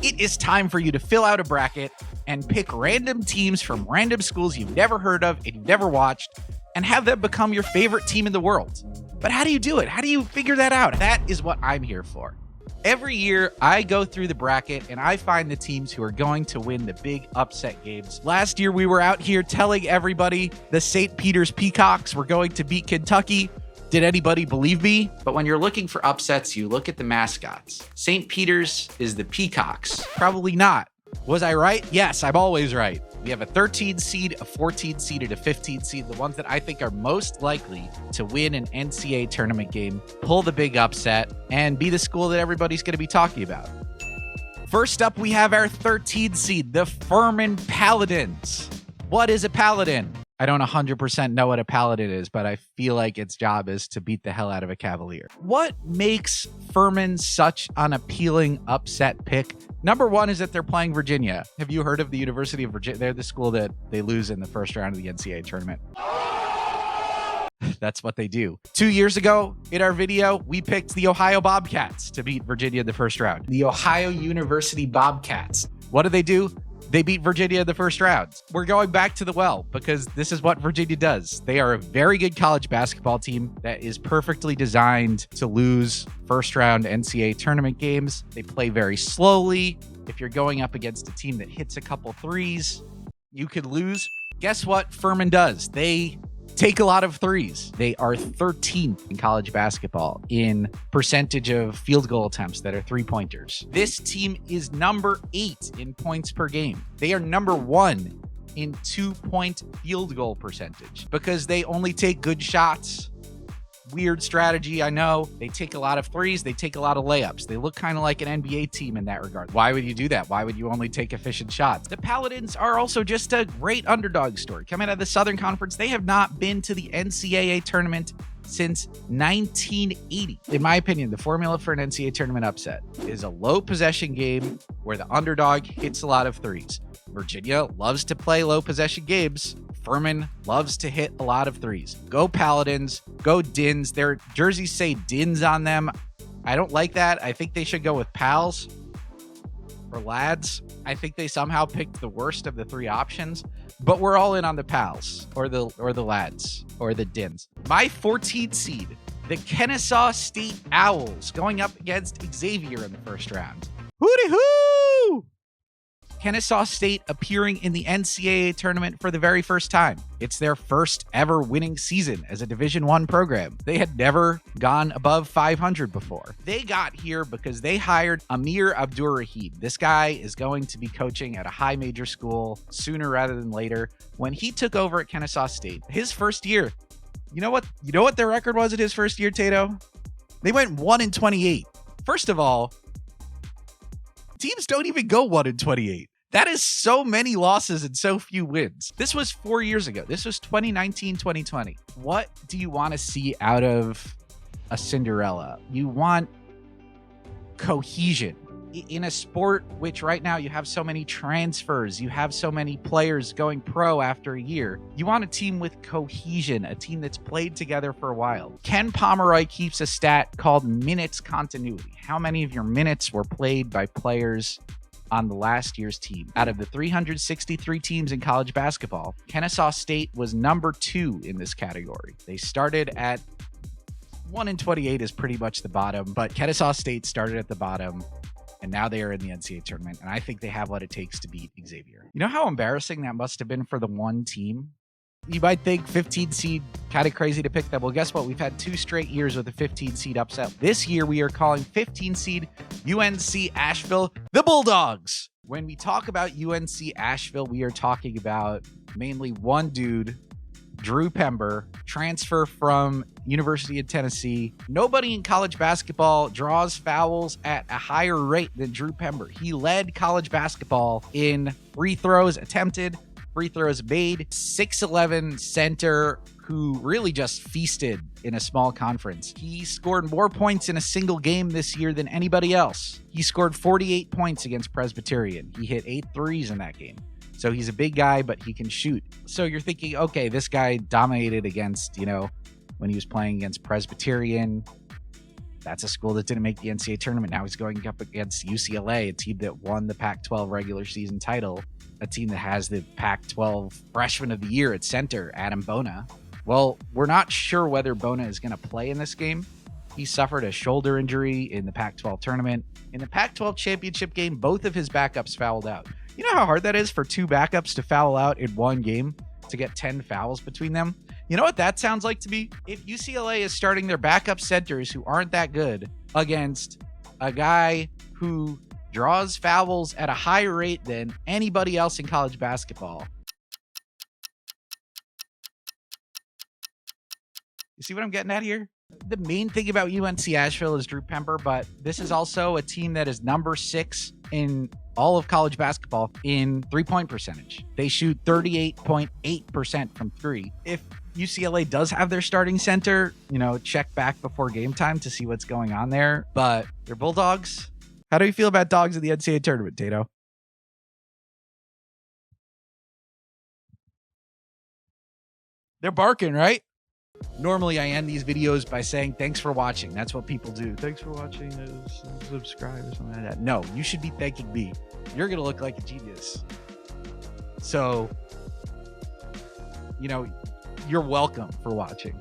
It is time for you to fill out a bracket and pick random teams from random schools you've never heard of and you've never watched and have them become your favorite team in the world. But how do you do it? How do you figure that out? That is what I'm here for. Every year, I go through the bracket and I find the teams who are going to win the big upset games. Last year, we were out here telling everybody the St. Peter's Peacocks were going to beat Kentucky. Did anybody believe me? But when you're looking for upsets, you look at the mascots. St. Peter's is the Peacocks. Probably not. Was I right? Yes, I'm always right. We have a 13 seed, a 14 seed, and a 15 seed. The ones that I think are most likely to win an NCAA tournament game, pull the big upset, and be the school that everybody's going to be talking about. First up, we have our 13 seed, the Furman Paladins. What is a Paladin? I don't 100% know what a Paladin is, but I feel like its job is to beat the hell out of a Cavalier. What makes Furman such an appealing upset pick? Number one is that they're playing Virginia. Have you heard of the University of Virginia? They're the school that they lose in the first round of the NCAA tournament. That's what they do. 2 years ago, in our video, we picked the Ohio Bobcats to beat Virginia in the first round. The Ohio University Bobcats. What do? They beat Virginia in the first round. We're going back to the well because this is what Virginia does. They are a very good college basketball team that is perfectly designed to lose first round NCAA tournament games. They play very slowly. If you're going up against a team that hits a couple threes, you could lose. Guess what Furman does? They take a lot of threes. They are 13th in college basketball in percentage of field goal attempts that are three-pointers. This team is number 8 in points per game. They are number 1 in 2-point field goal percentage because they only take good shots. Weird strategy, I know. They take a lot of threes. They take a lot of layups. They look kind of like an NBA team in that regard. Why would you do that? Why would you only take efficient shots? The Paladins are also just a great underdog story. Coming out of the Southern Conference, they have not been to the NCAA tournament since 1980. In my opinion, the formula for an NCAA tournament upset is a low possession game where the underdog hits a lot of threes. Virginia loves to play low possession games. Furman loves to hit a lot of threes. Go Paladins, go Dins. Their jerseys say Dins on them. I don't like that. I think they should go with Pals or Lads. I think they somehow picked the worst of the three options, but we're all in on the Pals or the Lads or the Dins. My 14th seed, the Kennesaw State Owls, going up against Xavier in the first round. Hooty-hoo! Kennesaw State appearing in the NCAA tournament for the very first time. It's their first ever winning season as a Division I program. They had never gone above 500 before. They got here because they hired Amir Abdur-Rahim. This guy is going to be coaching at a high major school sooner rather than later. When he took over at Kennesaw State, his first year, you know what their record was at his first year, Tato? They went 1-28. First of all, teams don't even go 1-28. That is so many losses and so few wins. This was 4 years ago. This was 2019, 2020. What do you want to see out of a Cinderella? You want cohesion. In a sport which right now you have so many transfers, you have so many players going pro after a year, you want a team with cohesion, a team that's played together for a while. Ken Pomeroy keeps a stat called minutes continuity. How many of your minutes were played by players on the last year's team? Out of the 363 teams in college basketball, Kennesaw State was number 2 in this category. They started at 1-28 is pretty much the bottom, but Kennesaw State started at the bottom, and now they are in the NCAA tournament, and I think they have what it takes to beat Xavier. You know how embarrassing that must have been for the one team? You might think 15 seed, kind of crazy to pick them. Well, guess what? We've had 2 straight years with a 15 seed upset. This year, we are calling 15 seed UNC Asheville the Bulldogs. When we talk about UNC Asheville, we are talking about mainly one dude, Drew Pember, transfer from University of Tennessee. Nobody in college basketball draws fouls at a higher rate than Drew Pember. He led college basketball in free throws attempted, free throws made. 6'11" center who really just feasted in a small conference. He scored more points in a single game this year than anybody else. He scored 48 points against Presbyterian. He hit 8 threes in that game. So he's a big guy, but he can shoot. So you're thinking, okay, this guy dominated against, when he was playing against Presbyterian. That's a school that didn't make the NCAA tournament. Now he's going up against UCLA, a team that won the Pac-12 regular season title, a team that has the Pac-12 freshman of the year at center, Adam Bona. Well, we're not sure whether Bona is going to play in this game. He suffered a shoulder injury in the Pac-12 tournament. In the Pac-12 championship game, both of his backups fouled out. You know how hard that is for two backups to foul out in one game, to get 10 fouls between them? You know what that sounds like to me? If UCLA is starting their backup centers who aren't that good against a guy who draws fouls at a higher rate than anybody else in college basketball. You see what I'm getting at here? The main thing about UNC Asheville is Drew Pember, but this is also a team that is number 6 in all of college basketball in three-point percentage. They shoot 38.8% from three. If UCLA does have their starting center, check back before game time to see what's going on there. But they're Bulldogs. How do you feel about dogs in the NCAA tournament, Tato? They're barking, right? Normally, I end these videos by saying, thanks for watching. That's what people do. Thanks for watching. Subscribe or something like that. No, you should be thanking me. You're going to look like a genius. So, you're welcome for watching.